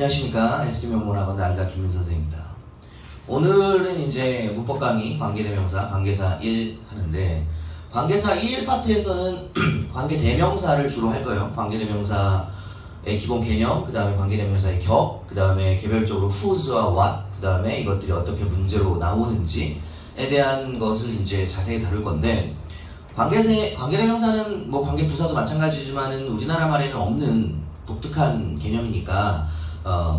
안녕하십니까. SD명문학원 알다 김민 선생입니다. 오늘은 이제 문법 강의 관계대명사, 관계사 1 하는데, 관계사 1 파트에서는 관계대명사를 주로 할 거예요. 관계대명사의 기본 개념, 그 다음에 관계대명사의 격, 그 다음에 개별적으로 whose와 what, 그 다음에 이것들이 어떻게 문제로 나오는지에 대한 것을 이제 자세히 다룰 건데, 관계대명사는 뭐 관계부사도 마찬가지지만은 우리나라 말에는 없는 독특한 개념이니까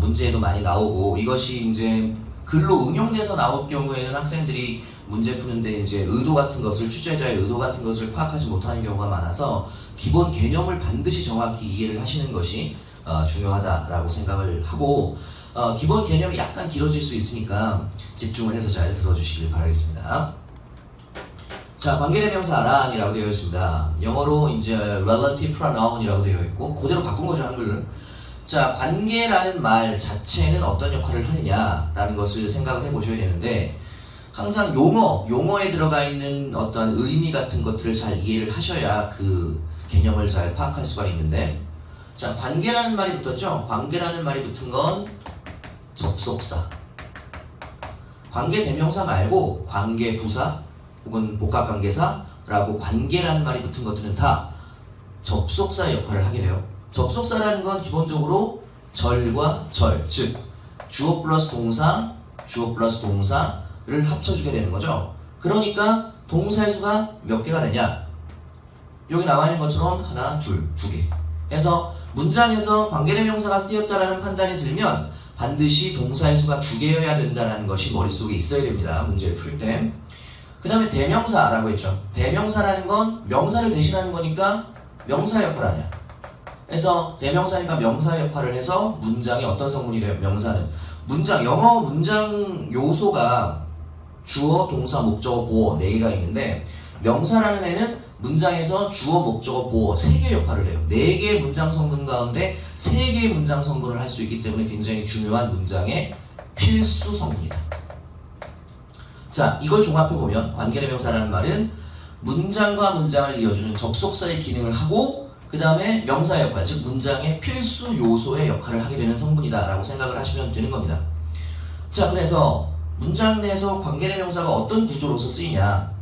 문제에도 많이 나오고, 이것이 이제 글로 응용돼서 나올 경우에는 학생들이 문제 푸는데 이제 의도 같은 것을, 출제자의 의도 같은 것을 파악하지 못하는 경우가 많아서 기본 개념을 반드시 정확히 이해를 하시는 것이 중요하다라고 생각을 하고, 기본 개념이 약간 길어질 수 있으니까 집중을 해서 잘 들어주시길 바라겠습니다. 자, 관계대명사 ran이라고 되어 있습니다. 영어로 이제 relative pronoun이라고 되어 있고, 그대로 바꾼 거죠, 한글로. 자, 관계라는 말 자체는 어떤 역할을 하느냐라는 것을 생각을 해보셔야 되는데, 항상 용어에 들어가 있는 어떤 의미 같은 것들을 잘 이해를 하셔야 그 개념을 잘 파악할 수가 있는데, 자, 관계라는 말이 붙었죠? 관계라는 말이 붙은 건 접속사. 관계대명사 말고 관계부사 혹은 복합관계사라고 관계라는 말이 붙은 것들은 다 접속사 역할을 하게 돼요. 접속사라는 건 기본적으로 절과 절, 즉 주어 플러스 동사, 주어 플러스 동사를 합쳐주게 되는 거죠. 그러니까 동사의 수가 몇 개가 되냐? 여기 나와 있는 것처럼 하나, 둘, 두 개. 해서 문장에서 관계대명사가 쓰였다라는 판단이 들면 반드시 동사의 수가 두 개여야 된다는 것이 머릿속에 있어야 됩니다. 문제를 풀 때. 그 다음에 대명사라고 했죠. 대명사라는 건 명사를 대신하는 거니까 명사 역할을 하냐. 그래서 대명사니까 명사 역할을 해서 문장에 어떤 성분이 돼요? 명사는 영어 문장 요소가 주어, 동사, 목적어, 보어 4개가 있는데, 명사라는 애는 문장에서 주어, 목적어, 보어 3개 역할을 해요. 4개의 문장 성분 가운데 3개의 문장 성분을 할 수 있기 때문에 굉장히 중요한 문장의 필수 성분이다. 자, 이걸 종합해보면 관계대명사라는 말은 문장과 문장을 이어주는 접속사의 기능을 하고, 그 다음에 명사 역할, 즉 문장의 필수 요소의 역할을 하게 되는 성분이다 라고 생각을 하시면 되는 겁니다. 자, 그래서 문장 내에서 관계대명사가 어떤 구조로서 쓰이냐.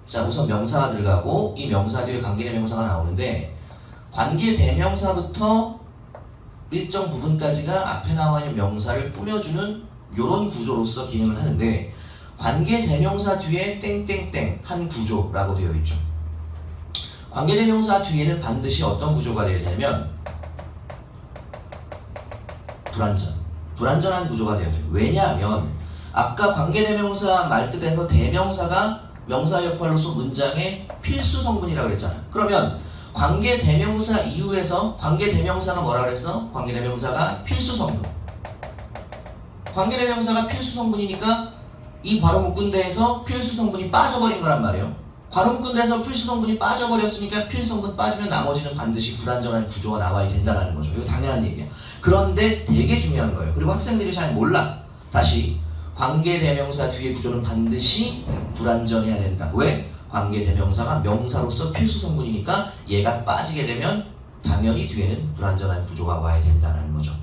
자, 우선 명사가 들어가고 이 명사 뒤에 관계대명사가 나오는데, 관계대명사부터 일정 부분까지가 앞에 나와 있는 명사를 꾸며주는 이런 구조로서 기능을 하는데, 관계대명사 뒤에 땡땡땡 한 구조라고 되어 있죠. 관계대명사 뒤에는 반드시 어떤 구조가 되어야 되냐면 불완전한 구조가 되어야 돼요. 왜냐하면 아까 관계대명사 말뜻에서 대명사가 명사 역할로서 문장의 필수 성분이라고 그랬잖아요. 그러면 관계대명사 이후에서 관계대명사가 뭐라 그랬어? 관계대명사가 필수 성분. 관계대명사가 필수 성분이니까 이 괄호 묶은데에서 필수 성분이 빠져버린 거란 말이에요. 괄호 묶은데에서 필수 성분이 빠져버렸으니까 필수 성분 빠지면 나머지는 반드시 불완전한 구조가 나와야 된다는 거죠. 이거 당연한 얘기예요. 그런데 되게 중요한 거예요. 그리고 학생들이 잘 몰라. 다시, 관계대명사 뒤의 구조는 반드시 불완전해야 된다. 왜? 관계대명사가 명사로서 필수 성분이니까 얘가 빠지게 되면 당연히 뒤에는 불완전한 구조가 와야 된다는 거죠.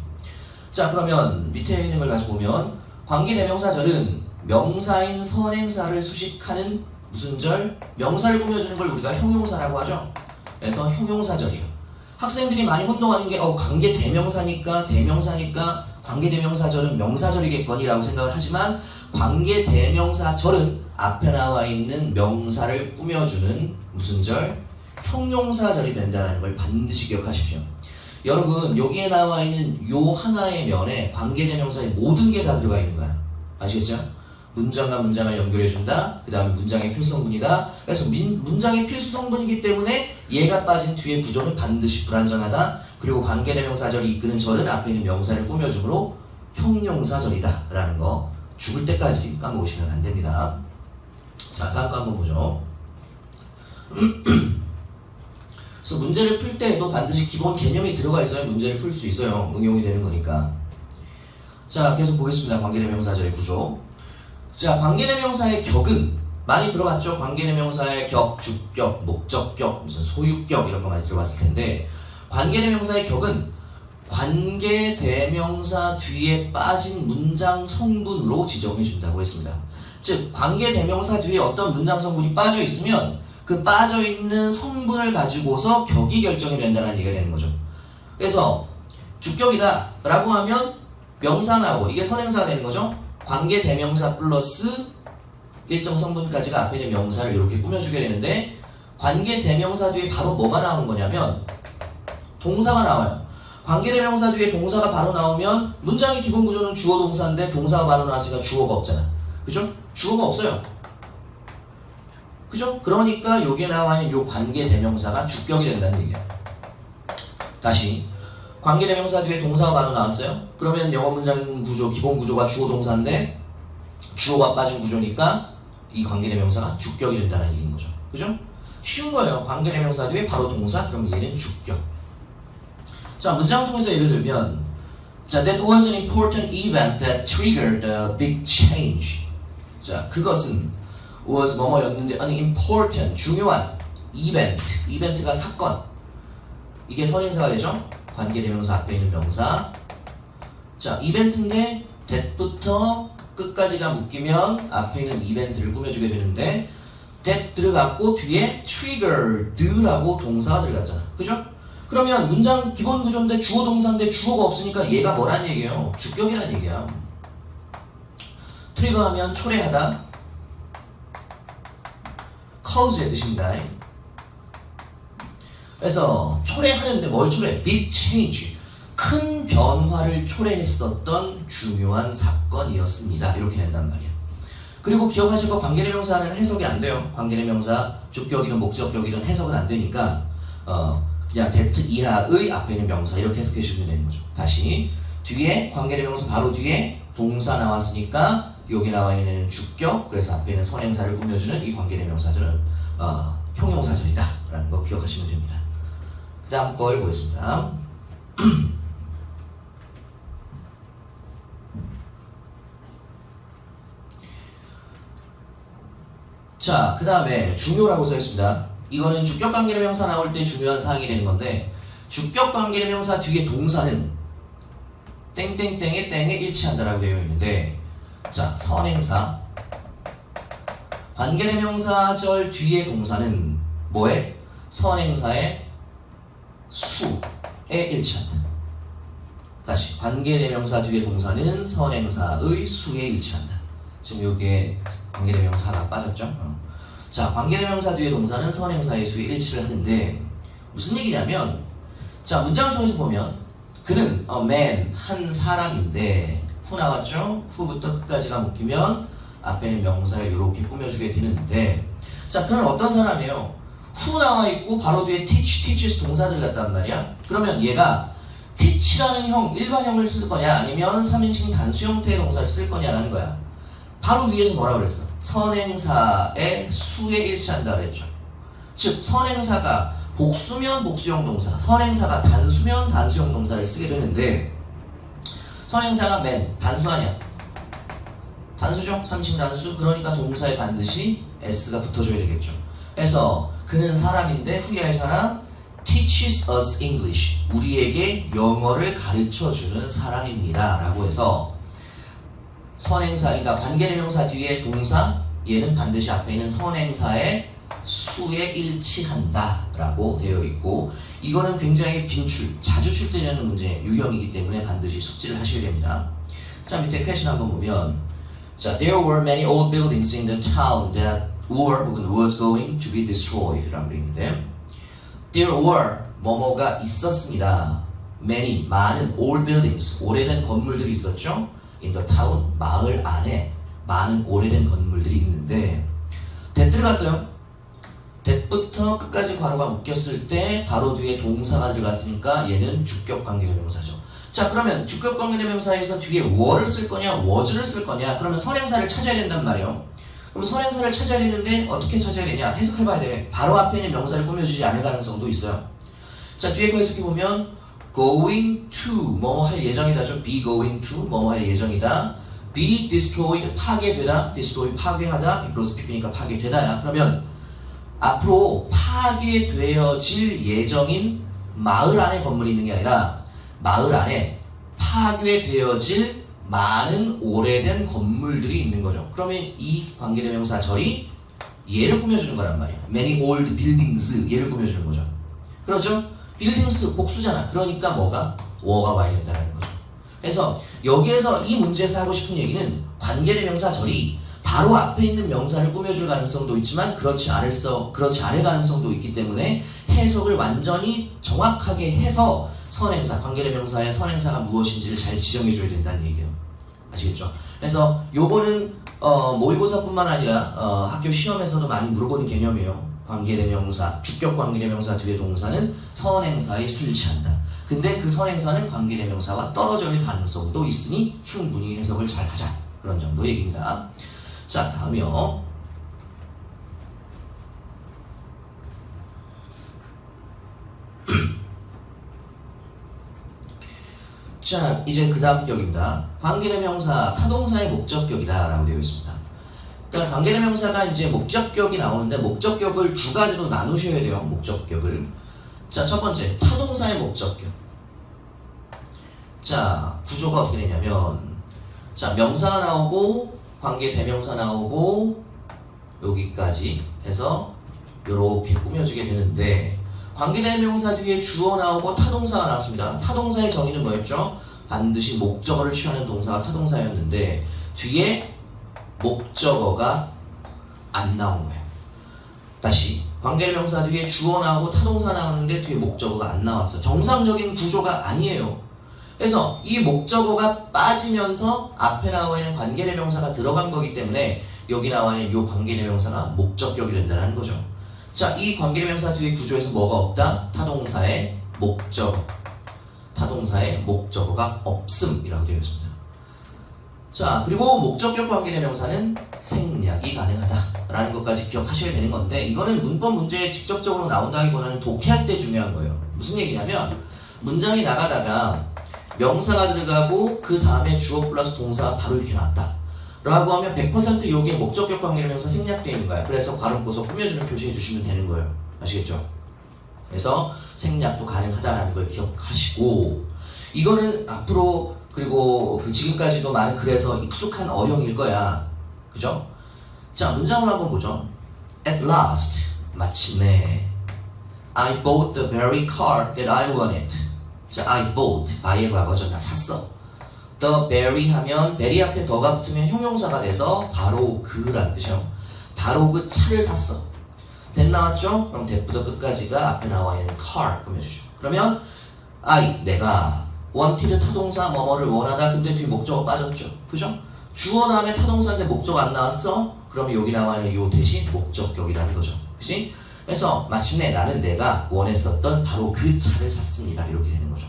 자, 그러면 밑에 있는 걸 다시 보면 관계대명사절은 명사인 선행사를 수식하는 무슨 절? 명사를 꾸며주는 걸 우리가 형용사라고 하죠. 그래서 형용사절이에요. 학생들이 많이 혼동하는 게 관계대명사니까 관계대명사절은 명사절이겠거니라고 생각을 하지만, 관계대명사절은 앞에 나와 있는 명사를 꾸며주는 무슨 절? 형용사절이 된다는 걸 반드시 기억하십시오. 여러분, 여기에 나와 있는 요 하나의 면에 관계대명사의 모든 게 다 들어가 있는 거야. 아시겠죠? 문장과 문장을 연결해준다. 그 다음에 문장의 필수성분이다. 그래서 문장의 필수성분이기 때문에 얘가 빠진 뒤의 구조는 반드시 불완전하다. 그리고 관계대명사절이 이끄는 절은 앞에 있는 명사를 꾸며주므로 형용사절이다 라는 거 죽을 때까지 까먹으시면 안 됩니다. 자, 다음 거 한번 보죠. 그래서 문제를 풀 때에도 반드시 기본 개념이 들어가 있어야 문제를 풀 수 있어요. 응용이 되는 거니까. 자, 계속 보겠습니다. 관계대명사절의 구조. 자, 관계대명사의 격은 많이 들어봤죠? 관계대명사의 격, 주격, 목적격, 무슨 소유격 이런 거 많이 들어봤을 텐데, 관계대명사의 격은 관계 대명사 뒤에 빠진 문장 성분으로 지정해 준다고 했습니다. 즉 관계 대명사 뒤에 어떤 문장 성분이 빠져 있으면 그 빠져 있는 성분을 가지고서 격이 결정이 된다는 얘기가 되는 거죠. 그래서 주격이다 라고 하면 명사 나오고 이게 선행사가 되는 거죠. 관계 대명사 플러스 일정 성분까지가 앞에 있는 명사를 이렇게 꾸며주게 되는데 관계 대명사 뒤에 바로 뭐가 나오는 거냐면 동사가 나와요. 관계 대명사 뒤에 동사가 바로 나오면 문장의 기본 구조는 주어 동사인데 동사가 바로 나왔으니까 주어가 없잖아. 그죠? 주어가 없어요. 그죠? 그러니까 여기에 나와 있는 요 관계 대명사가 주격이 된다는 얘기야. 다시 관계 대명사 뒤에 동사가 바로 나왔어요. 그러면 영어 문장 구조 기본 구조가 주어 동사인데 주어가 빠진 구조니까 이 관계 대명사가 주격이 된다는 얘기인 거죠. 그죠? 쉬운 거예요. 관계 대명사 뒤에 바로 동사, 그럼 얘는 주격. 자, 문장을 통해서 예를 들면 자, that was an important event that triggered a big change. 자, 그것은 was 뭐뭐였는데 an important, 중요한 event, 이벤트가 사건. 이게 선행사가 되죠? 관계대명사 앞에 있는 명사. 자, 이벤트인데 that부터 끝까지가 묶이면 앞에 있는 이벤트를 꾸며주게 되는데 that 들어갔고 뒤에 triggered라고 동사가 들어갔잖아. 그죠? 그러면 문장 기본 구조인데 주어 동사인데 주어가 없으니까 얘가 뭐란 얘기예요? 주격이란 얘기야. 트리거하면 초래하다, cause의 뜻입니다. 그래서 초래하는데 뭘 초래? big change, 큰 변화를 초래했었던 중요한 사건이었습니다. 이렇게 된단 말이야. 그리고 기억하실 거 관계대명사는 해석이 안 돼요. 관계대명사 주격이든 목적격이든 해석은 안 되니까 그냥 that 이하의 앞에 있는 명사 이렇게 해석해 주시면 되는 거죠. 다시 뒤에 관계대명사 바로 뒤에 동사 나왔으니까 여기 나와 있는 주격, 그래서 앞에 있는 선행사를 꾸며주는 이 관계대명사들은 형용사절이다 라는 거 기억하시면 됩니다. 그 다음 걸 보겠습니다. 자, 그 다음에 중요라고 써있습니다. 이거는 주격 관계대명사 나올 때 중요한 사항이 되는 건데 주격 관계대명사 뒤에 동사는 땡땡땡의 땡에 일치한다라고 되어 있는데 자, 선행사 관계대명사절 뒤에 동사는 뭐에? 선행사의 수에 일치한다. 다시 관계대명사 뒤에 동사는 선행사의 수에 일치한다. 지금 여기에 관계대명사가 빠졌죠? 자, 관계대명사 뒤에 동사는 선행사의 수에 일치를 하는데 무슨 얘기냐면 자, 문장을 통해서 보면 그는 a man, 한 사람인데 후 나왔죠? 후부터 끝까지가 묶이면 앞에는 명사를 이렇게 꾸며주게 되는데 자, 그는 어떤 사람이에요? 후 나와 있고 바로 뒤에 teaches 동사들 같단 말이야. 그러면 얘가 teach라는 형, 일반형을 쓸 거냐 아니면 3인칭 단수 형태의 동사를 쓸 거냐라는 거야. 바로 위에서 뭐라고 그랬어? 선행사의 수에 일치한다 그랬죠. 즉 선행사가 복수면 복수형 동사, 선행사가 단수면 단수형 동사를 쓰게 되는데 선행사가 man, 단수 아니야? 단수죠? 3인칭 단수. 그러니까 동사에 반드시 s가 붙어줘야 되겠죠. 그래서 그는 사람인데 후에 할 사람 teaches us English, 우리에게 영어를 가르쳐주는 사람입니다 라고 해서 선행사, 그러니까 관계대명사 뒤에 동사, 얘는 반드시 앞에 있는 선행사의 수에 일치한다 라고 되어 있고 이거는 굉장히 빈출, 자주 출제되는 문제 유형이기 때문에 반드시 숙지를 하셔야 됩니다. 자, 밑에 퀘션 한번 보면 자, there were many old buildings in the town that were 혹은 was going to be destroyed 라고 되어 있는데 there were 뭐뭐가 있었습니다. many, 많은 old buildings, 오래된 건물들이 있었죠. in the town, 마을 안에 많은 오래된 건물들이 있는데 that 들어갔어요. that부터 끝까지 괄호가 묶였을 때 바로 뒤에 동사가 들어갔으니까 얘는 주격 관계대명사죠. 자, 그러면 주격 관계대명사에서 뒤에 were를 쓸 거냐 was를 쓸 거냐 그러면 선행사를 찾아야 된단 말이에요. 그럼 선행사를 찾아야 되는데 어떻게 찾아야 되냐 해석해봐야 돼. 바로 앞에 있는 명사를 꾸며주지 않을 가능성도 있어요. 자, 뒤에 거 해석해보면 going to 뭐뭐 할 예정이다죠. be going to 뭐뭐 할 예정이다. be destroyed 파괴되다. destroy 파괴하다. be 플러스 pp니까 파괴되다야. 그러면 앞으로 파괴되어질 예정인 마을 안에 건물이 있는 게 아니라 마을 안에 파괴되어질 많은 오래된 건물들이 있는 거죠. 그러면 이 관계대명사 절이 얘를 꾸며주는 거란 말이에요. Many old buildings 얘를 꾸며주는 거죠. 그렇죠? buildings 복수잖아. 그러니까 뭐가? 워가 와야 된다는 거죠. 그래서 여기에서 이 문제에서 하고 싶은 얘기는 관계대명사 절이 바로 앞에 있는 명사를 꾸며줄 가능성도 있지만 그렇지 않을 가능성도 있기 때문에 해석을 완전히 정확하게 해서 선행사, 관계대명사의 선행사가 무엇인지를 잘 지정해줘야 된다는 얘기예요. 아시겠죠? 그래서 요거는 모의고사뿐만 아니라 학교 시험에서도 많이 물어보는 개념이에요. 관계대명사, 주격 관계대명사 뒤에 동사는 선행사에 술취한다. 근데 그 선행사는 관계대명사와 떨어질 가능성도 있으니 충분히 해석을 잘 하자. 그런 정도 얘기입니다. 자, 다음이요. 자, 이제 그 다음 격입니다. 관계대명사, 타동사의 목적격이다 라고 되어 있습니다. 그러니까 관계대명사가 이제 목적격이 나오는데 목적격을 두 가지로 나누셔야 돼요. 목적격을. 자, 첫 번째, 타동사의 목적격. 자, 구조가 어떻게 되냐면, 자, 명사가 나오고, 관계대명사 나오고, 여기까지 해서 이렇게 꾸며지게 되는데, 관계대명사 뒤에 주어 나오고 타동사가 나왔습니다. 타동사의 정의는 뭐였죠? 반드시 목적어를 취하는 동사가 타동사였는데 뒤에 목적어가 안 나온 거예요. 다시 관계대명사 뒤에 주어 나오고 타동사 나오는데 뒤에 목적어가 안 나왔어요. 정상적인 구조가 아니에요. 그래서 이 목적어가 빠지면서 앞에 나와 있는 관계대명사가 들어간 거기 때문에 여기 나와 있는 이 관계대명사가 목적격이 된다는 거죠. 자, 이 관계대명사 뒤에 구조에서 뭐가 없다? 타동사의 목적어. 타동사의 목적어가 없음이라고 되어 있습니다. 자, 그리고 목적격 관계대명사는 생략이 가능하다라는 것까지 기억하셔야 되는 건데 이거는 문법 문제에 직접적으로 나온다기보다는 독해할 때 중요한 거예요. 무슨 얘기냐면 문장이 나가다가 명사가 들어가고 그 다음에 주어 플러스 동사가 바로 이렇게 나왔다. 라고 하면 100% 여기에 목적격 관계대명사 생략되어 있는 거야. 그래서 괄호묶어서 꾸며주는 표시해 주시면 되는 거예요. 아시겠죠? 그래서 생략도 가능하다라는 걸 기억하시고 이거는 앞으로 그리고 그 지금까지도 많은 글에서 익숙한 어형일 거야. 그죠? 자, 문장으로 한번 보죠. At last, 마침내 I bought the very car that I wanted. 자, I bought, buy의 과거죠. 나 샀어. the very 하면 very 앞에 더가 붙으면 형용사가 돼서 바로 그라는 뜻이요. 바로 그 차를 샀어. that 나왔죠? 그럼 that부터 끝까지가 앞에 나와 있는 car 꾸며주죠. 그러면 I, 내가 wanted 타동사 뭐뭐를 원하다. 근데 뒤에 목적어 빠졌죠. 그죠? 주어 다음에 타동사인데 목적 안 나왔어? 그러면 여기 나와 있는 요 대신 목적격이라는 거죠. 그치? 그래서 마침내 나는 내가 원했었던 바로 그 차를 샀습니다. 이렇게 되는 거죠.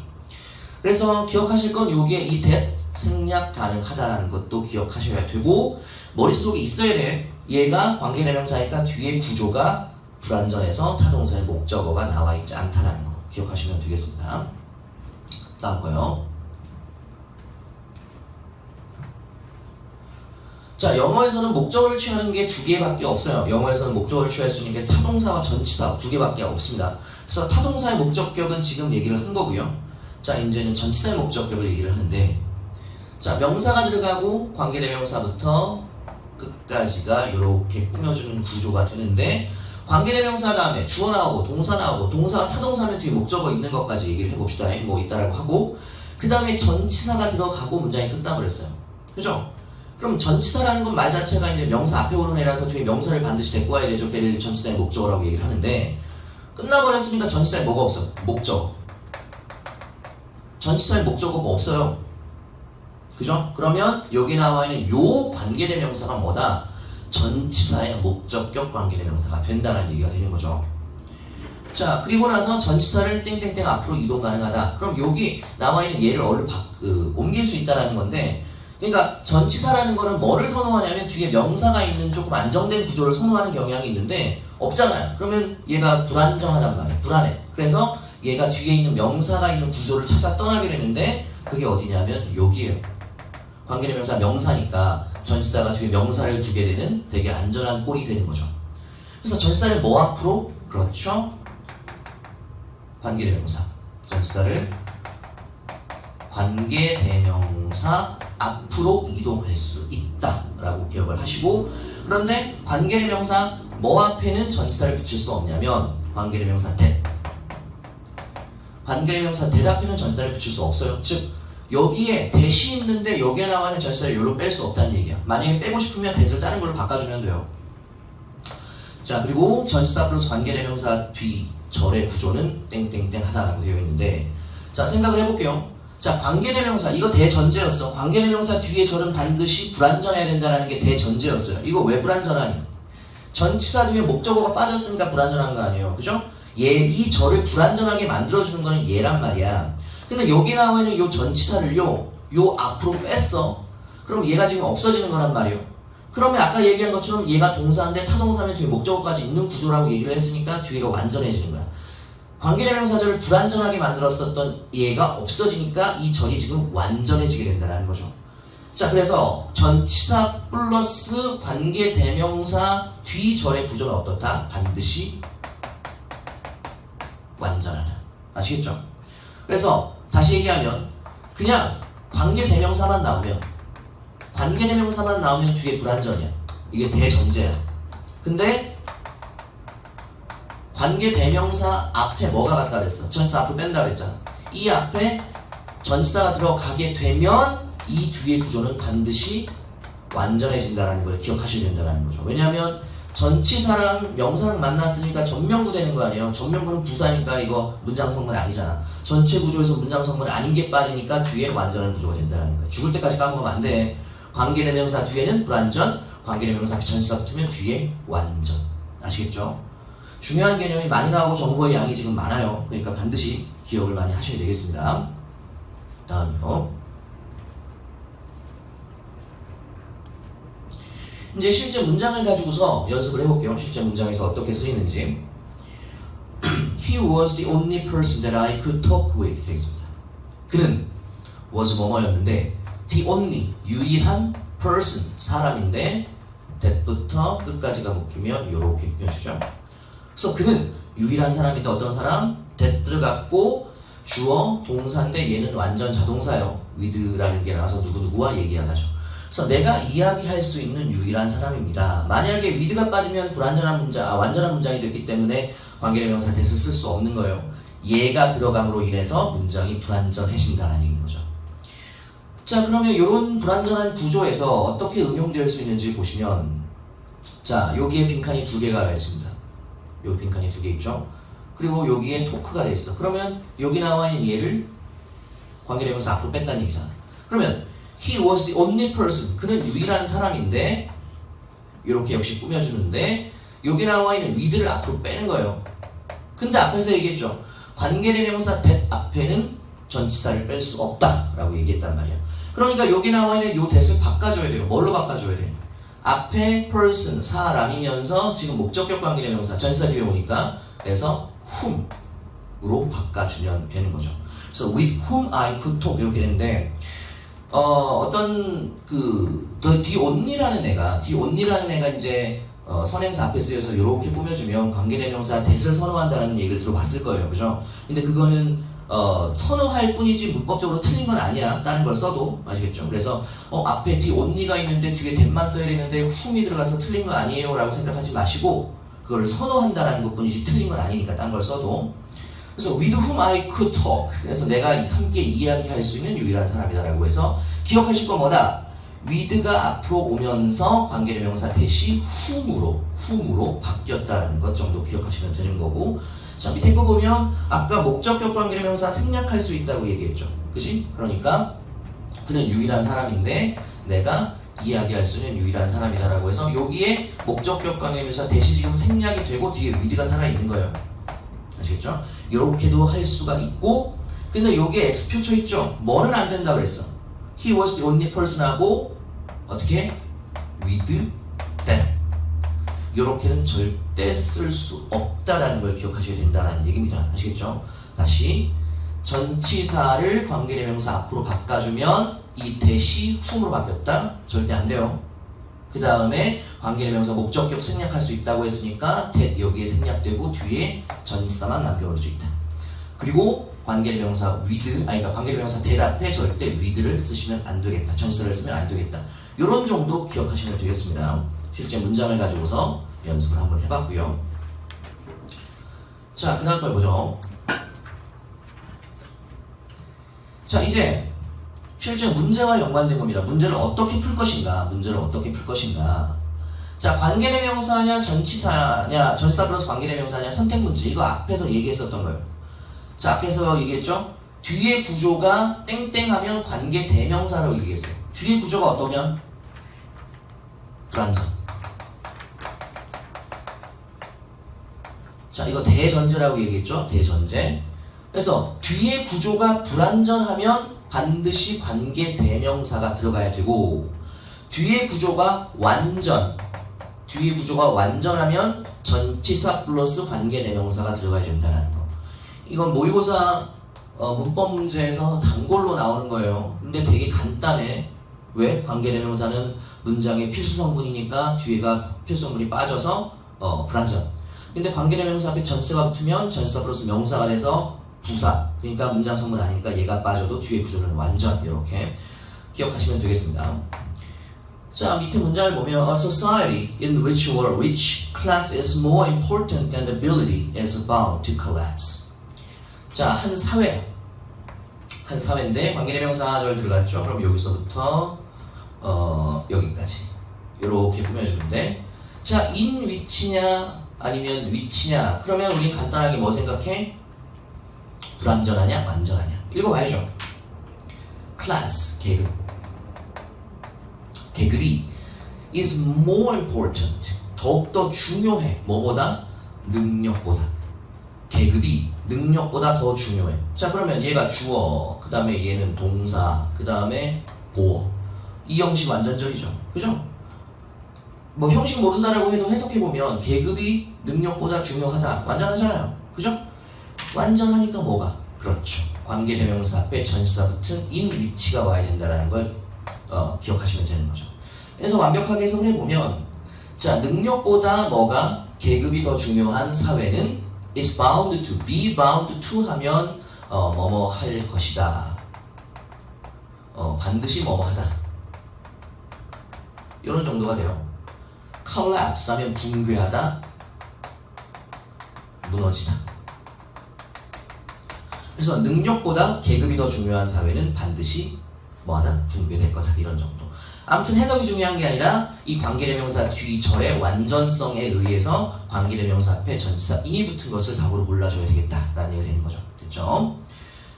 그래서 기억하실 건 여기에 이 that 생략 가능하다는 것도 기억하셔야 되고 머릿속에 있어야 돼. 얘가 관계대명사니까 뒤에 구조가 불완전해서 타동사의 목적어가 나와 있지 않다는 거 기억하시면 되겠습니다. 다음 거요. 자, 영어에서는 목적어를 취하는 게 두 개밖에 없어요. 영어에서는 목적어를 취할 수 있는 게 타동사와 전치사 두 개밖에 없습니다. 그래서 타동사의 목적격은 지금 얘기를 한 거고요. 자, 이제는 전치사의 목적격을 얘기를 하는데 자, 명사가 들어가고 관계대명사부터 끝까지가 이렇게 꾸며주는 구조가 되는데 관계대명사 다음에 주어 나오고 동사 나오고 동사가 타동사면 뒤에 목적어 있는 것까지 얘기를 해봅시다. 뭐 있다라고 하고 그 다음에 전치사가 들어가고 문장이 끝나버렸어요. 그죠? 그럼 전치사라는 건 말 자체가 이제 명사 앞에 오는 애라서 뒤에 명사를 반드시 데리고 와야 되죠. 걔를 전치사의 목적어라고 얘기를 하는데 끝나버렸으니까 전치사에 뭐가 없어? 목적어. 전치사의 목적어가 없어요. 그죠? 그러면 여기 나와 있는 요 관계대명사가 뭐다? 전치사의 목적격 관계대명사가 된다는 얘기가 되는 거죠. 자, 그리고 나서 전치사를 땡땡땡 앞으로 이동 가능하다. 그럼 여기 나와 있는 얘를 옮길 수 있다는 건데 그러니까 전치사라는 거는 뭐를 선호하냐면 뒤에 명사가 있는 조금 안정된 구조를 선호하는 경향이 있는데 없잖아요. 그러면 얘가 불안정하단 말이에요. 불안해. 그래서 얘가 뒤에 있는 명사가 있는 구조를 찾아 떠나게 되는데 그게 어디냐면 여기에요. 관계대명사 명사니까 전치사가 뒤에 명사를 두게 되는 되게 안전한 꼴이 되는 거죠. 그래서 전치사를 뭐 앞으로? 그렇죠. 관계대명사. 전치사를 관계대명사 앞으로 이동할 수 있다 라고 기억을 하시고, 그런데 관계대명사 뭐 앞에는 전치사를 붙일 수 없냐면 관계대명사 that, 관계대명사 that 앞에는 전치사를 붙일 수 없어요. 즉 여기에 that이 있는데 여기에 나와 있는 전치사를 여기로 뺄 수 없다는 얘기야. 만약에 빼고 싶으면 that을 다른 걸로 바꿔주면 돼요. 자, 그리고 전치사 플러스 관계대명사 뒤 절의 구조는 땡땡땡 하다라고 되어 있는데, 자 생각을 해볼게요. 자, 관계대명사 이거 대전제였어. 관계대명사 뒤에 절은 반드시 불완전해야 된다는 게 대전제였어요. 이거 왜 불완전하니? 전치사 뒤에 목적어가 빠졌으니까 불완전한 거 아니에요, 그죠? 이 절을 불완전하게 만들어주는 거는 얘란 말이야. 근데 여기 나와 있는 요 전치사를요 앞으로 뺐어. 그럼 얘가 지금 없어지는 거란 말이에요. 그러면 아까 얘기한 것처럼 얘가 동사인데 타동사면 뒤에 목적어까지 있는 구조라고 얘기를 했으니까 뒤에가 완전해지는 거야. 관계대명사절을 불완전하게 만들었었던 얘가 없어지니까 이 절이 지금 완전해지게 된다는 거죠. 자, 그래서 전치사 플러스 관계대명사 뒤 절의 구조는 어떻다? 반드시 완전하다. 아시겠죠? 그래서 다시 얘기하면 그냥 관계대명사만 나오면 뒤에 불완전이야. 이게 대전제야. 근데 관계대명사 앞에 뭐가 갔다 그랬어? 전치사 앞을 뺀다 그랬잖아. 이 앞에 전치사가 들어가게 되면 이 뒤의 구조는 반드시 완전해진다는 걸 기억하셔야 된다는 거죠. 왜냐하면 전치사랑 명사랑 만났으니까 전명구 되는 거 아니에요. 전명구는 부사니까 이거 문장성문이 아니잖아. 전체 구조에서 문장성문이 아닌 게 빠지니까 뒤에 완전한 구조가 된다는 거예요. 죽을 때까지 까먹으면 안 돼. 관계대명사 뒤에는 불완전, 관계대명사 전치사 붙으면 뒤에 완전. 아시겠죠? 중요한 개념이 많이 나오고 정보의 양이 지금 많아요. 그러니까 반드시 기억을 많이 하셔야 되겠습니다. 다음이요. 이제 실제 문장을 가지고서 연습을 해볼게요. 실제 문장에서 어떻게 쓰이는지. He was the only person that I could talk with. 되겠습니다. 그는 was 뭐뭐였는데 the only 유일한 person 사람인데 that부터 끝까지가 묶이면 이렇게 표현주죠. 그래서 그는 유일한 사람인데 어떤 사람? that 들어갔고 주어 동사인데 얘는 완전 자동사예요. with라는 게 나와서 누구누구와 얘기하다죠. 그래서 내가 이야기할 수 있는 유일한 사람입니다. 만약에 with가 빠지면 완전한 문장이 됐기 때문에 관계대명사 that을 쓸 수 없는 거예요. 얘가 들어감으로 인해서 문장이 불완전해진다는 얘기인 거죠. 자, 그러면 이런 불완전한 구조에서 어떻게 응용될 수 있는지 보시면, 자, 여기에 빈칸이 2개가 있습니다. 여기 빈칸이 2개 있죠. 그리고 여기에 토크가 돼 있어. 그러면 여기 나와 있는 얘를 관계대명사 앞으로 뺐다는 얘기잖아. 그러면 he was the only person. 그는 유일한 사람인데 이렇게 역시 꾸며주는데 여기 나와 있는 with를 앞으로 빼는 거예요. 근데 앞에서 얘기했죠. 관계대명사 that 앞에는 전치사를 뺄 수 없다라고 얘기했단 말이야. 그러니까 여기 나와 있는 요 that을 바꿔줘야 돼요. 뭘로 바꿔줘야 돼요? 앞에 person, 사람이면서 지금 목적격 관계대명사 전치사 뒤에 오니까 그래서 whom으로 바꿔주면 되는 거죠. 그래서 with whom I could talk 이렇게 되는데 어떤 the only라는 애가 이제 선행사 앞에 쓰여서 이렇게 꾸며주면 관계대명사 that을 선호한다는 얘기를 들어봤을 거예요, 그죠? 근데 그거는 선호할 뿐이지 문법적으로 틀린 건 아니야. 다른 걸 써도 아시겠죠? 그래서 앞에 the only가 있는데 뒤에 that만 써야 되는데 whom이 들어가서 틀린 거 아니에요 라고 생각하지 마시고 그걸 선호한다라는 것 뿐이지 틀린 건 아니니까 다른 걸 써도. 그래서 with whom I could talk. 그래서 내가 함께 이야기할 수 있는 유일한 사람이다라고 해서 기억하실 건 뭐다? with가 앞으로 오면서 관계대명사 that이 whom으로 바뀌었다는 것 정도 기억하시면 되는 거고. 자, 밑에 거 보면 아까 목적격 관계대명사 생략할 수 있다고 얘기했죠. 그치? 그러니까 그는 유일한 사람인데 내가 이야기할 수 있는 유일한 사람이다라고 해서 여기에 목적격 관계대명사 that이 지금 생략이 되고 뒤에 with가 살아있는 거예요. 아시겠죠? 이렇게도 할 수가 있고, 근데 여기에 X 표초 있죠? 뭐는 안 된다고 그랬어? He was the only person 하고 어떻게? with that. 이렇게는 절대 쓸 수 없다라는 걸 기억하셔야 된다는 얘기입니다. 아시겠죠? 다시 전치사를 관계대명사 앞으로 바꿔주면 이 that이 whom으로 바뀌었다? 절대 안 돼요. 그 다음에 관계대명사 목적격 생략할 수 있다고 했으니까 that 여기에 생략되고 뒤에 전치사만 남겨올 수 있다. 그리고 관계대명사 with, 그러니까 관계대명사 대답에 절대 with를 쓰시면 안 되겠다. 전치사를 쓰면 안 되겠다. 이런 정도 기억하시면 되겠습니다. 실제 문장을 가지고서 연습을 한번 해봤고요. 자, 그 다음 걸 보죠. 자, 이제 실제 문제와 연관된 겁니다. 문제를 어떻게 풀 것인가? 자, 관계대명사냐, 전치사냐, 전치사 플러스 관계대명사냐, 선택문제. 이거 앞에서 얘기했었던 거예요. 자, 앞에서 얘기했죠? 뒤에 구조가 땡땡하면 관계대명사라고 얘기했어요. 뒤에 구조가 어떠면? 불완전. 자, 이거 대전제라고 얘기했죠? 대전제. 그래서 뒤에 구조가 불완전하면 반드시 관계대명사가 들어가야 되고, 뒤에 구조가 완전하면 전치사 플러스 관계대명사가 들어가야 된다는 거. 이건 모의고사 문법 문제에서 단골로 나오는 거예요. 근데 되게 간단해. 왜? 관계대명사는 문장의 필수 성분이니까 뒤에가 필수 성분이 빠져서 불완전. 근데 관계대명사 앞에 전치사가 붙으면 전치사 플러스 명사가 돼서 부사. 그러니까 문장 성분 아니니까 얘가 빠져도 뒤에 구조는 완전. 이렇게 기억하시면 되겠습니다. 자, 밑에 문장을 보면 A society in which class is more important than ability is bound to collapse. 자, 한 사회인데 관계대명사절 들어갔죠. 그럼 여기서부터 여기까지 이렇게 꾸며주는데, 자, in which냐 아니면 위치냐? 그러면 우리 간단하게 뭐 생각해? 불완전하냐 완전하냐? 읽어봐야죠. class, 계급이 is more important, 더욱더 중요해. 뭐보다? 능력보다. 계급이 능력보다 더 중요해. 자, 그러면 얘가 주어, 그 다음에 얘는 동사, 그 다음에 보어. 이 형식 완전절이죠. 그죠? 뭐 형식 모른다라고 해도 해석해보면 계급이 능력보다 중요하다. 완전하잖아요. 그죠? 완전하니까 뭐가? 그렇죠. 관계대명사 앞에 전치사 붙은 in 위치가 와야 된다는 걸 기억하시면 되는 거죠. 그래서 완벽하게 해석을 해보면, 자, 능력보다 뭐가? 계급이 더 중요한 사회는 is bound to, be bound to 하면 뭐뭐 할 것이다. 반드시 뭐뭐 하다. 이런 정도가 돼요. collapse 하면 붕괴하다, 무너지다. 그래서 능력보다 계급이 더 중요한 사회는 반드시 뭐하다? 붕괴될 거다. 이런 정도. 아무튼 해석이 중요한 게 아니라 이 관계대명사 뒤 절의 완전성에 의해서 관계대명사 앞에 전치사 in이 붙은 것을 답으로 골라줘야 되겠다라는 얘기가 되는 거죠. 됐죠?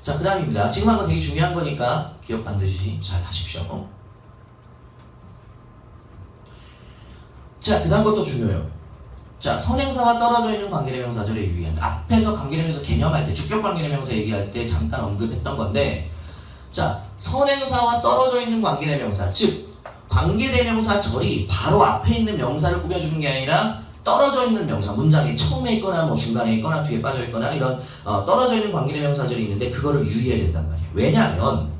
자, 그 다음입니다. 지금 한 거 되게 중요한 거니까 기억 반드시 잘 하십시오. 자, 그 다음 것도 중요해요. 자, 선행사와 떨어져 있는 관계대명사절의 유의한. 앞에서 관계대명사 개념할 때, 주격 관계대명사 얘기할 때 잠깐 언급했던 건데, 자, 선행사와 떨어져 있는 관계대명사, 즉 관계대명사절이 바로 앞에 있는 명사를 꾸며주는 게 아니라 떨어져 있는 명사, 문장의 처음에 있거나 뭐 중간에 있거나 뒤에 빠져 있거나 이런 떨어져 있는 관계대명사절이 있는데 그거를 유의해야 된단 말이에요. 왜냐하면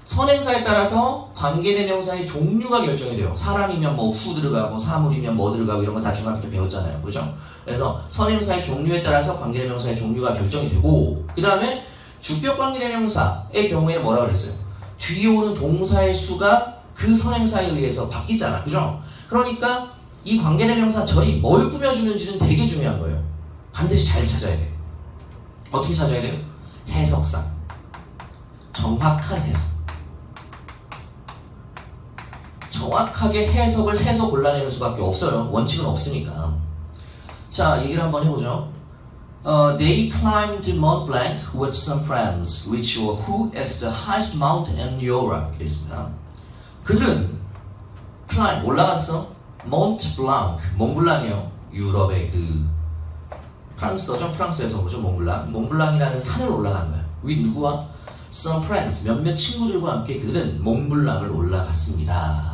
선행사에 따라서 관계대명사의 종류가 결정이 돼요. 사람이면 뭐 후 들어가고 사물이면 뭐 들어가고 이런 거 다 중학교 때 배웠잖아요. 그죠? 그래서 선행사의 종류에 따라서 관계대명사의 종류가 결정이 되고, 그 다음에 주격 관계대명사의 경우에는 뭐라고 그랬어요? 뒤에 오는 동사의 수가 그 선행사에 의해서 바뀌잖아. 그죠? 그러니까 이 관계대명사절이 뭘 꾸며주는지는 되게 중요한 거예요. 반드시 잘 찾아야 돼요. 어떻게 찾아야 돼요? 해석상. 정확한 해석. 정확하게 해석을 해서 골라내는 수밖에 없어요. 원칙은 없으니까. 자, 얘기를 한번 해보죠. They climbed Mont Blanc with some friends, who is the highest mountain in Europe. 그랬습니다. 그들은 climb, 올라갔어. Mont Blanc, 몽블랑이요. 유럽의 그 프랑스어죠. 프랑스에서 오죠. 몽블랑이라는 산을 올라간 거야. with 누구와? Some friends, 몇몇 친구들과 함께 그들은 몽블랑을 올라갔습니다.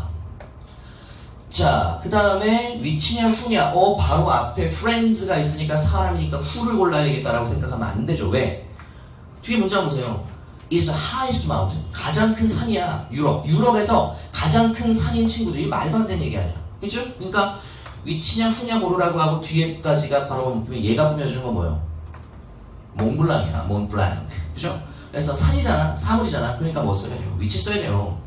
자, 그 다음에 위치냐 후냐? 바로 앞에 friends가 있으니까 사람이니까 who를 골라야 되겠다라고 생각하면 안 되죠. 왜? 뒤에 문장 보세요. is the highest mountain. 가장 큰 산이야. 유럽에서 가장 큰 산인 친구들이 말도 안 되는 얘기 아니야. 그죠? 그러니까 위치냐 후냐 고르라고 하고 뒤에까지가 바로 보면 얘가 꾸며주는 건 뭐예요? 몽블랑이야, 몽블랑. 그죠? 그래서 산이잖아, 사물이잖아. 그러니까 뭐 써야 돼요? 위치 써야 돼요.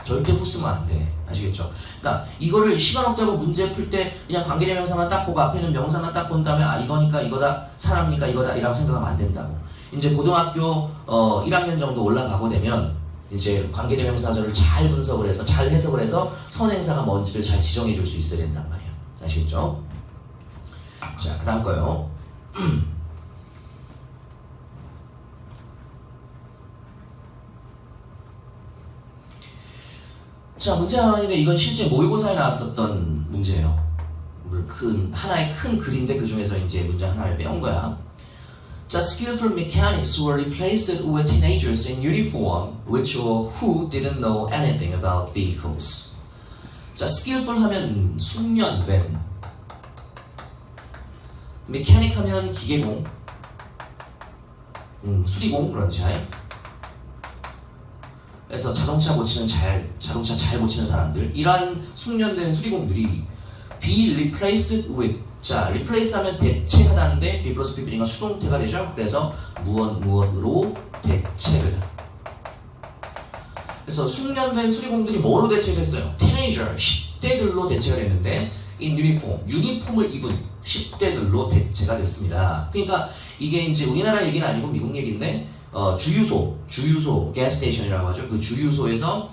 절대 후 쓰면 안 돼. 아시겠죠? 그러니까 이거를 시간 없다고 문제 풀 때 그냥 관계대명사만 딱 보고 앞에 있는 명사만 딱 본 다음에 아 이거니까 이거다, 사람이니까 이거다 이라고 생각하면 안 된다고. 이제 고등학교 1학년 정도 올라가고 되면 이제 관계대명사절을 잘 분석을 해서 잘 해석을 해서 선행사가 뭔지를 잘 지정해 줄 수 있어야 된단 말이야. 아시겠죠? 자, 그 다음 거요. 자, 문제 하나인데 이건 실제 모의고사에 나왔었던 문제예요. 하나의 큰 글인데 그 중에서 이제 문제 하나를 빼온 거야. 자, skillful mechanics were replaced with teenagers in uniform who didn't know anything about vehicles. 자, skillful 하면 숙련된, mechanic 하면 기계공, 수리공 그런 차이. 그래서 자동차 잘 고치는 사람들, 이러한 숙련된 수리공들이 be replaced with, 자, replace 하면 대체하다는데 be plus pp니까 수동태가 되죠. 그래서 무엇으로 대체를. 그래서 숙련된 수리공들이 뭐로 대체됐어요? teenager, 10대들로 대체가 됐는데 in uniform, 유니폼을 입은 10대들로 대체가 됐습니다. 그러니까 이게 이제 우리나라 얘기는 아니고 미국 얘기인데 주유소, 가스스테이션이라고 하죠. 그 주유소에서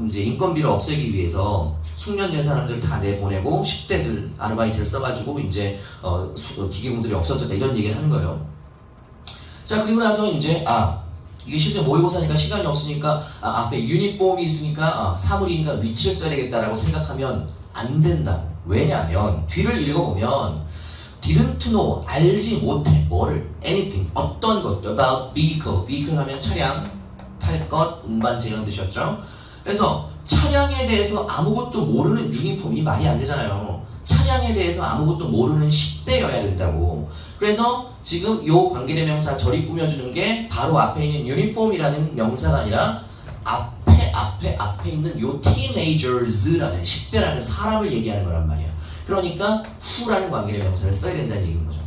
이제 인건비를 없애기 위해서 숙련된 사람들 다 내보내고 10대들 아르바이트를 써가지고 이제 기계공들이 없어졌다 이런 얘기를 하는 거예요. 자, 그리고 나서 이제 이게 실제 모의고사니까 시간이 없으니까 앞에 유니폼이 있으니까 사물이니까 위치를 써야 되겠다라고 생각하면 안 된다고. 왜냐하면 뒤를 읽어보면 didn't know, 알지 못해. 뭐를? anything, 어떤 것. about vehicle 하면 차량, 탈 것, 운반체 이런 뜻이었죠. 그래서 차량에 대해서 아무것도 모르는 유니폼이 말이 안 되잖아요. 차량에 대해서 아무것도 모르는 10대여야 된다고. 그래서 지금 요 관계대명사 절이 꾸며주는 게 바로 앞에 있는 유니폼이라는 명사가 아니라 앞에 있는 요 teenagers라는 10대라는 사람을 얘기하는 거란 말이야. 그러니까 who라는 관계대명사를 써야 된다는 얘기인 거죠.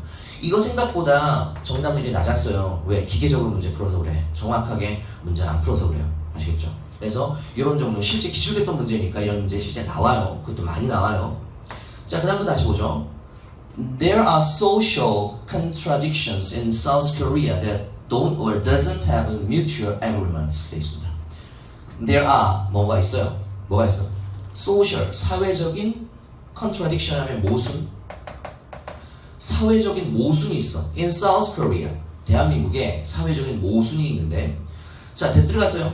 이거 생각보다 정답률이 낮았어요. 왜? 기계적으로 문제 풀어서 그래. 정확하게 문제 안 풀어서 그래요. 아시겠죠? 그래서 이런 정도 실제 기출됐던 문제니까 이런 문제 실제 나와요. 그것도 많이 나와요. 자, 그 다음부터 다시 보죠. There are social contradictions in South Korea that don't or doesn't have mutual agreements. 되어 있습니다. There are 뭐가 있어요? 뭐가 있어? Social, 사회적인 contradiction 하면 모순. 사회적인 모순이 있어. In South Korea, 대한민국에 사회적인 모순이 있는데, 자, 대 들어갔어요.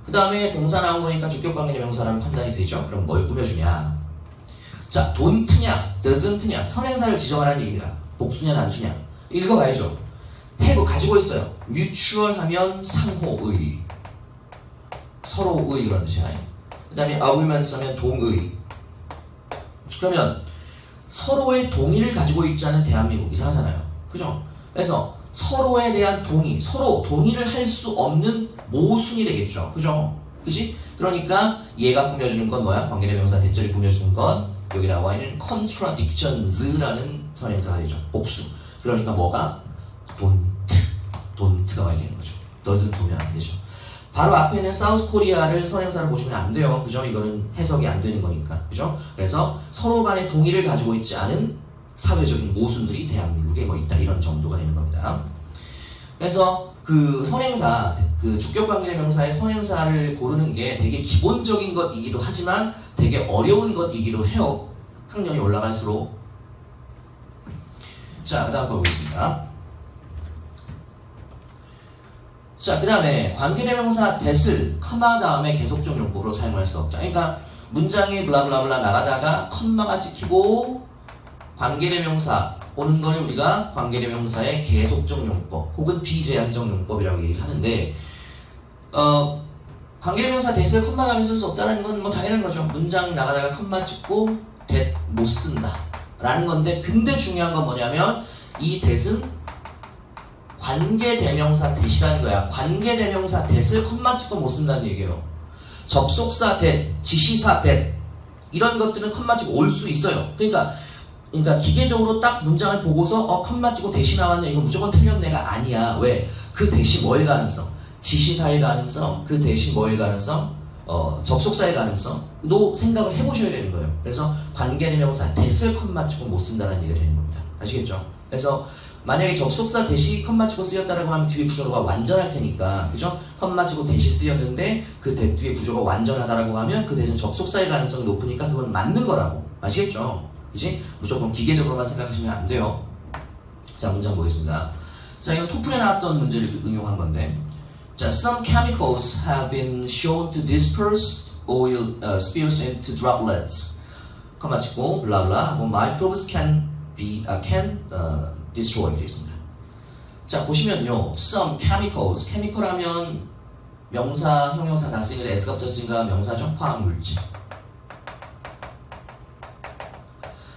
그 다음에 동사 나온 거니까 주격관계대명사라는 판단이 되죠. 그럼 뭘 꾸며주냐? 자, don't냐, doesn't냐, 선행사를 지정하라는 얘기입니다. 복수냐, 단수냐. 읽어봐야죠. have 가지고 있어요. mutual 하면 상호의, 서로의 그런 뜻이야. 그 다음에 agreement 하면 동의. 그러면 서로의 동의를 가지고 있지 않은 대한민국 이상하잖아요. 그죠? 그래서 서로에 대한 동의, 서로 동의를 할 수 없는 모순이 되겠죠. 그죠? 그지? 그러니까 얘가 꾸며주는 건 뭐야? 관계대명사 대절이 꾸며주는 건 여기 나와 있는 contradictions라는 선행사가 되죠. 복수. 그러니까 뭐가? don't가 와야 되는 거죠. doesn't 오면 안 되죠. 바로 앞에 있는 사우스 코리아를 선행사를 보시면 안 돼요. 그죠? 이거는 해석이 안 되는 거니까. 그죠? 그래서 서로 간의 동의를 가지고 있지 않은 사회적인 모순들이 대한민국에 뭐 있다. 이런 정도가 되는 겁니다. 그래서 그 선행사, 그 주격관계대명사의 선행사를 고르는 게 되게 기본적인 것이기도 하지만 되게 어려운 것이기도 해요. 학년이 올라갈수록. 자, 그 다음 거 보겠습니다. 자, 그 다음에 관계대명사 that을 컴마 다음에 계속적 용법으로 사용할 수 없다. 그러니까 문장이 블라블라블라 나가다가 컴마가 찍히고 관계대명사 오는 걸 우리가 관계대명사의 계속적 용법 혹은 비제한적 용법이라고 얘기를 하는데 관계대명사 that을 컴마 다음에 쓸 수 없다는 건 뭐 당연한 거죠. 문장 나가다가 컴마 찍고 that 못 쓴다 라는 건데, 근데 중요한 건 뭐냐면 이 that은 관계대명사 that이라는 거야. 관계대명사 that을 컴마 찍고 못 쓴다는 얘기예요. 접속사 that, 지시사 that 이런 것들은 컴마 찍고 올 수 있어요. 그러니까 그러니까 기계적으로 딱 문장을 보고서 컴마 찍고 대시 나왔네. 이거 무조건 틀렸네가 아니야. 왜? 그 대시 뭐의 가능성? 지시사의 가능성, 그 대시 뭐의 가능성? 접속사의 가능성도 생각을 해보셔야 되는 거예요. 그래서 관계대명사 대을 컴마 찍고 못 쓴다는 얘기가 되는 겁니다. 아시겠죠? 그래서 만약에 접속사 대시 컴마 찍고 쓰였다라고 하면 뒤에 구조가 완전할 테니까, 그죠? 컴마 찍고 대시 쓰였는데 그 뒤에 구조가 완전하다라고 하면 그 대신 접속사의 가능성이 높으니까 그건 맞는 거라고. 아시겠죠? 그지? 무조건 기계적으로만 생각하시면 안 돼요. 자, 문장 보겠습니다. 자, 이건 토플에 나왔던 문제를 응용한 건데, 자, some chemicals have been shown to disperse oil spills into droplets. 컴마 찍고 블라블라 하고 microbes can destroy 되어 있습니다. 자, 보시면요, some chemicals, chemical 하면 명사, 형용사 다 쓰이는데 s가 붙었으니까 명사죠. 화학물질.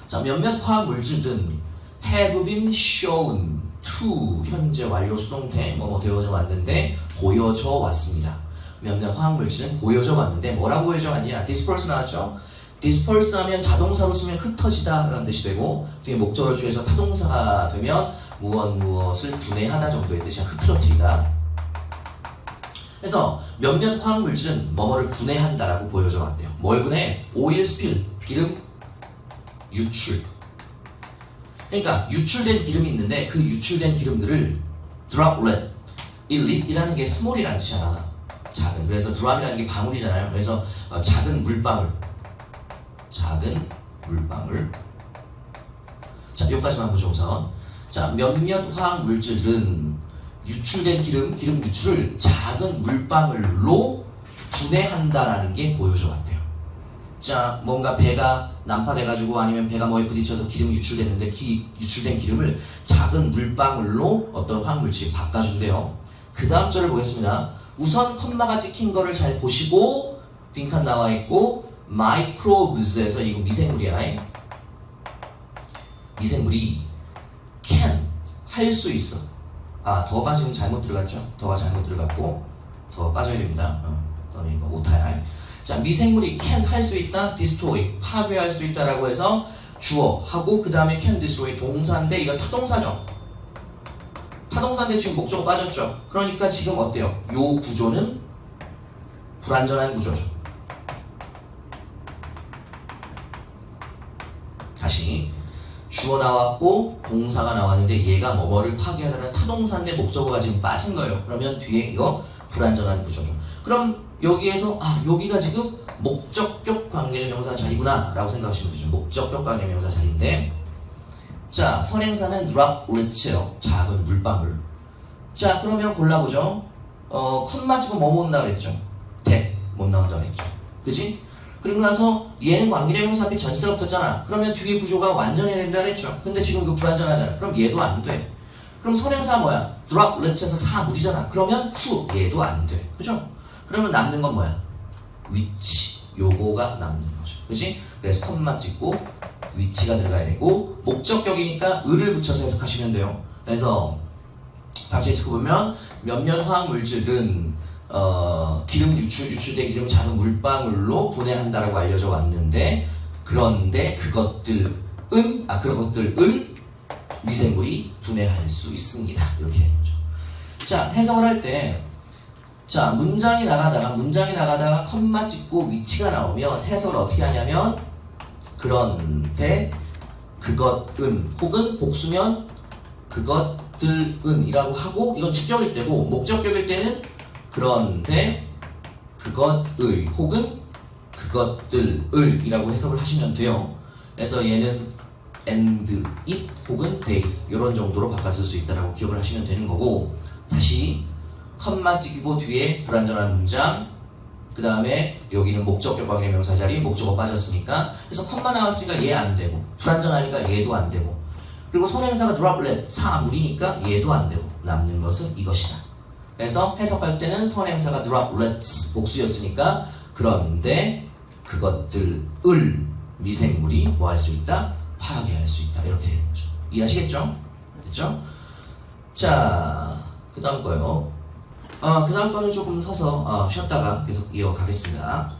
자, 몇몇 화학물질은 have been shown to 현재 완료 수동태 뭐뭐 되어져 왔는데 보여져 왔습니다. 몇몇 화학물질은 보여져 왔는데 뭐라고 보여져 왔냐? disperse 나왔죠? disperse 하면 자동사로 쓰면 흩어지다 라는 뜻이 되고, 뒤에 목적어를 주해서 타동사가 되면 무엇을 분해하다 정도의 뜻이야. 흐트러뜨리다. 그래서 몇몇 화학물질은 뭐뭐를 분해한다라고 보여져 왔대요. 뭘 분해? 오일 스필, 기름 유출. 그러니까 유출된 기름이 있는데 그 유출된 기름들을 droplet, 이 lit이라는 게 small이라는 뜻이야. 작은. 그래서 drop이라는 게 방울이잖아요. 그래서 작은 물방울. 자, 여기까지만 보죠 우선. 자, 몇몇 화학물질은 유출된 기름 유출을 작은 물방울로 분해한다라는 게 보여져 왔대요. 자, 뭔가 배가 난파돼가지고 아니면 배가 뭐에 부딪혀서 기름이 유출됐는데 유출된 기름을 작은 물방울로 어떤 화학물질이 바꿔준대요. 그 다음 절을 보겠습니다. 우선 컴마가 찍힌 거를 잘 보시고 빈칸 나와 있고 microbes에서 이거 미생물이야. 미생물이 can 할 수 있어. 아, 더가 지금 잘못 들어갔죠? 더가 잘못 들어갔고 더 빠져야 됩니다. 더는 이거 오타야. 자, 미생물이 can 할 수 있다, destroy 파괴할 수 있다라고 해서 주어 하고 그 다음에 can destroy 동사인데 이거 타동사죠. 타동사인데 지금 목적어 빠졌죠. 그러니까 지금 어때요? 요 구조는 불완전한 구조죠. 다시 주어 나왔고 동사가 나왔는데 얘가 뭐뭐를 파괴하다는 타동사인데 목적어가 지금 빠진 거예요. 그러면 뒤에 이거 불완전한 구조죠. 그럼 여기에서 여기가 지금 목적격 관계대명사 자리구나 라고 생각하시면 되죠. 목적격 관계대명사 자리인데, 자, 선행사는 droplets예요. 작은 물방울. 자, 그러면 골라보죠. 컴마 지금 뭐 못 나와 그랬죠? that 못 나온다 그랬죠. 그지? 그리고 나서 얘는 관계대명사 앞에 전치사가 붙었잖아. 그러면 뒤에 구조가 완전해야 된다 그랬죠. 근데 지금 이거 불완전하잖아. 그럼 얘도 안 돼. 그럼 선행사 뭐야? droplets에서 사물이잖아. 그러면 얘도 안 돼. 그죠? 그러면 남는 건 뭐야? 위치. 요거가 남는 거죠. 그지? 그래서 컴마 찍고 위치가 들어가야 되고, 목적격이니까 을을 붙여서 해석하시면 돼요. 그래서 다시 해석해보면 몇몇 화학물질은 기름 유출된 기름 작은 물방울로 분해한다라고 알려져 왔는데, 그런데 그것들을 미생물이 분해할 수 있습니다. 이렇게 되는 거죠. 자, 해석을 할 때, 자, 문장이 나가다가 컴마 찍고 위치가 나오면 해석을 어떻게 하냐면, 그런데 그것은 혹은 복수면 그것들은 이라고 하고, 이건 주격일 때고, 목적격일 때는 그런데 그것의 혹은 그것들을 이라고 해석을 하시면 돼요. 그래서 얘는 and it 혹은 they 이런 정도로 바꿨을 수 있다라고 기억을 하시면 되는 거고, 다시 컴마 찍히고 뒤에 불완전한 문장, 그 다음에 여기는 목적격 관계 명사 자리 목적어 빠졌으니까, 그래서 컴마 나왔으니까 얘 안 되고, 불완전하니까 얘도 안 되고, 그리고 선행사가 droplet 사물이니까 얘도 안 되고, 남는 것은 이것이다. 그래서 해석할 때는 선행사가 droplets 복수였으니까 그런데 그것들을 미생물이 뭐 할 수 있다? 파괴할 수 있다. 이렇게 되는 거죠. 이해하시겠죠? 됐죠? 자, 그 다음 거요. 그 다음 거는 조금 서서 쉬었다가 계속 이어가겠습니다.